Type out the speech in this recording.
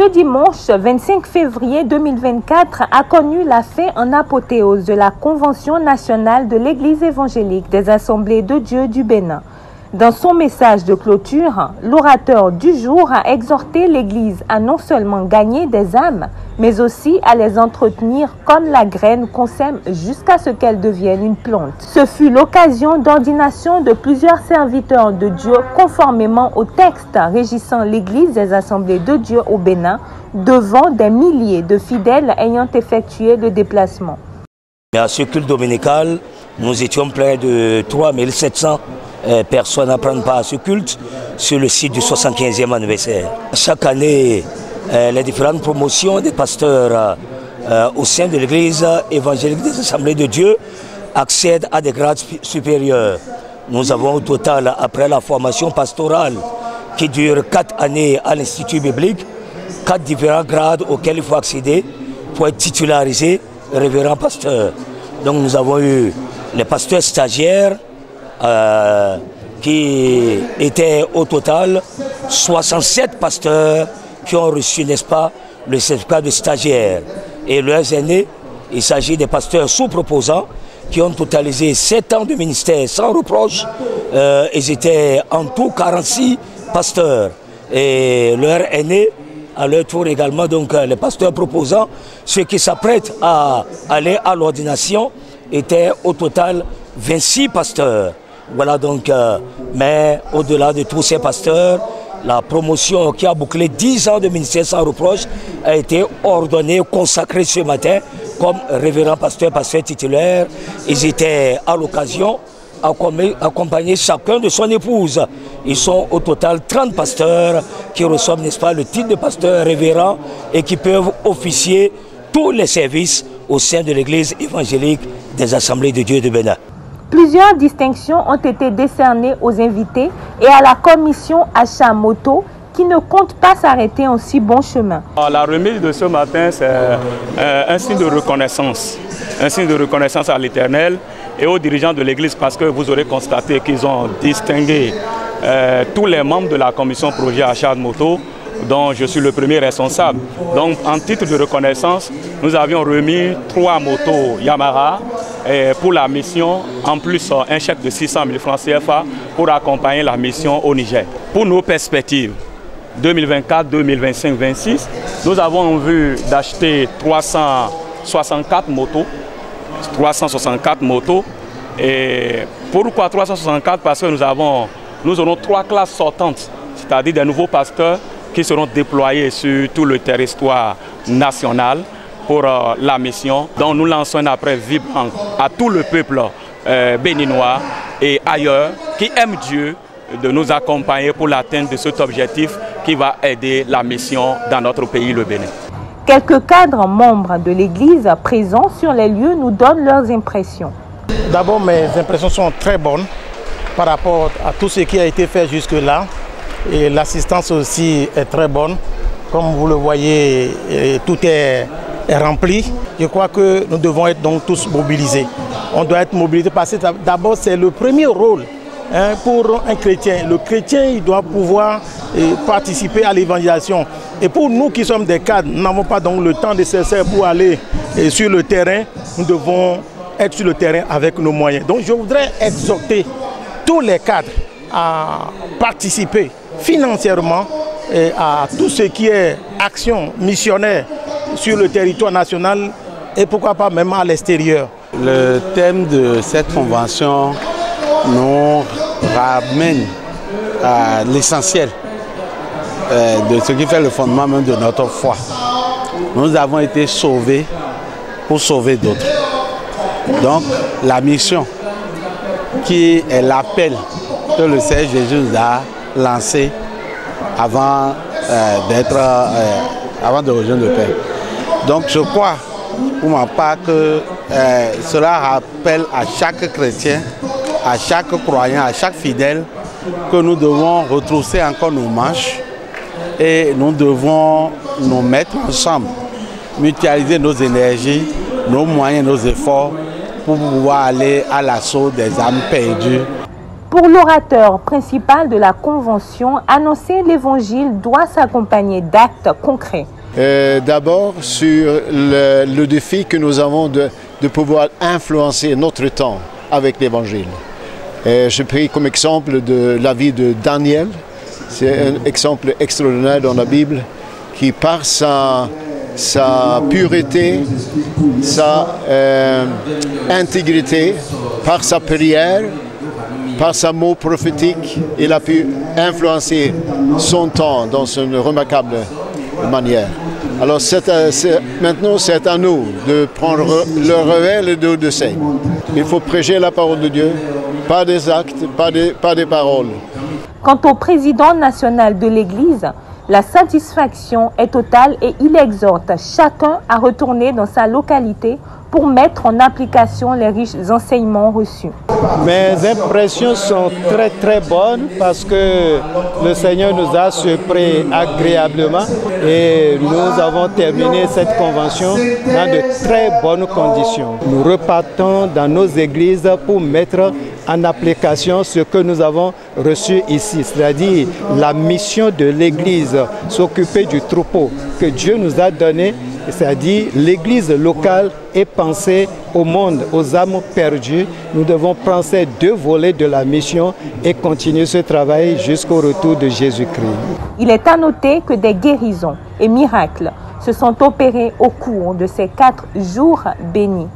Ce dimanche 25 février 2024 a connu la fin en apothéose de la Convention nationale de l'Église évangélique des Assemblées de Dieu du Bénin. Dans son message de clôture, l'orateur du jour a exhorté l'Église à non seulement gagner des âmes, mais aussi à les entretenir comme la graine qu'on sème jusqu'à ce qu'elle devienne une plante. Ce fut l'occasion d'ordination de plusieurs serviteurs de Dieu conformément au texte régissant l'Église des Assemblées de Dieu au Bénin, devant des milliers de fidèles ayant effectué le déplacement. À ce culte dominical, nous étions près de 3700 personnes à prendre part à ce culte sur le site du 75e anniversaire. Chaque année, les différentes promotions des pasteurs au sein de l'Église évangélique des Assemblées de Dieu accèdent à des grades supérieurs. Nous avons au total, après la formation pastorale qui dure 4 années à l'Institut biblique, 4 différents grades auxquels il faut accéder pour être titularisé révérend pasteur. Donc nous avons eu les pasteurs stagiaires qui étaient au total 67 pasteurs qui ont reçu, n'est-ce pas, le certificat de stagiaire. Et leurs aînés, il s'agit des pasteurs sous-proposants qui ont totalisé 7 ans de ministère sans reproche. Ils étaient en tout 46 pasteurs. Et leurs aînés, à leur tour également, donc les pasteurs proposants, ceux qui s'apprêtent à aller à l'ordination, étaient au total 26 pasteurs. Voilà donc, mais au-delà de tous ces pasteurs, la promotion qui a bouclé 10 ans de ministère sans reproche a été ordonnée, consacrée ce matin comme révérend pasteur titulaire. Ils étaient à l'occasion accompagnés chacun de son épouse. Ils sont au total 30 pasteurs qui reçoivent, n'est-ce pas, le titre de pasteur révérend et qui peuvent officier tous les services au sein de l'Église évangélique des Assemblées de Dieu de Bénin. Plusieurs distinctions ont été décernées aux invités et à la commission achat moto qui ne compte pas s'arrêter en si bon chemin. La remise de ce matin, c'est un signe de reconnaissance. Un signe de reconnaissance à l'Éternel et aux dirigeants de l'Église parce que vous aurez constaté qu'ils ont distingué tous les membres de la commission projet achat de moto dont je suis le premier responsable. Donc en titre de reconnaissance, nous avions remis 3 motos Yamaha pour la mission, en plus un chèque de 600 000 francs CFA pour accompagner la mission au Niger. Pour nos perspectives 2024, 2025, 2026, nous avons vu d'acheter 364 motos. 364 motos. Et pourquoi 364? Parce que nous aurons 3 classes sortantes, c'est-à-dire des nouveaux pasteurs qui seront déployés sur tout le territoire national pour la mission. Donc nous lançons un appel vibrant à tout le peuple béninois et ailleurs qui aime Dieu de nous accompagner pour l'atteinte de cet objectif qui va aider la mission dans notre pays, le Bénin. Quelques cadres membres de l'Église présents sur les lieux nous donnent leurs impressions. D'abord, mes impressions sont très bonnes par rapport à tout ce qui a été fait jusque-là. Et l'assistance aussi est très bonne. Comme vous le voyez, tout est rempli. Je crois que nous devons être donc tous mobilisés. On doit être mobilisés parce que d'abord, c'est le premier rôle pour un chrétien. Le chrétien, il doit pouvoir participer à l'évangélisation. Et pour nous qui sommes des cadres, nous n'avons pas donc le temps nécessaire pour aller sur le terrain. Nous devons être sur le terrain avec nos moyens. Donc je voudrais exhorter tous les cadres à participer financièrement à tout ce qui est action missionnaire sur le territoire national et pourquoi pas même à l'extérieur. Le thème de cette convention nous ramène à l'essentiel de ce qui fait le fondement même de notre foi. Nous avons été sauvés pour sauver d'autres. Donc la mission qui est l'appel que le Seigneur Jésus nous a lancé avant de rejoindre le Père. Donc je crois pour ma part que cela rappelle à chaque chrétien, à chaque croyant, à chaque fidèle que nous devons retrousser encore nos manches et nous devons nous mettre ensemble, mutualiser nos énergies, nos moyens, nos efforts pour pouvoir aller à l'assaut des âmes perdues. Pour l'orateur principal de la Convention, annoncer l'Évangile doit s'accompagner d'actes concrets. D'abord sur le défi que nous avons de pouvoir influencer notre temps avec l'Évangile. Je prie comme exemple de la vie de Daniel. C'est un exemple extraordinaire dans la Bible qui par sa pureté, sa intégrité, par sa prière, par sa mot prophétique, il a pu influencer son temps dans une remarquable manière. Alors maintenant c'est à nous de prendre le relais et de dessin. Il faut prêcher la parole de Dieu, pas des actes, pas des paroles. Quant au président national de l'Église, la satisfaction est totale et il exhorte chacun à retourner dans sa localité pour mettre en application les riches enseignements reçus. Mes impressions sont très bonnes parce que le Seigneur nous a surpris agréablement et nous avons terminé cette convention dans de très bonnes conditions. Nous repartons dans nos églises pour mettre en application ce que nous avons reçu ici, c'est-à-dire la mission de l'Église, s'occuper du troupeau que Dieu nous a donné, c'est-à-dire l'Église locale est pensée au monde, aux âmes perdues. Nous devons prendre ces deux volets de la mission et continuer ce travail jusqu'au retour de Jésus-Christ. Il est à noter que des guérisons et miracles se sont opérés au cours de ces 4 jours bénis.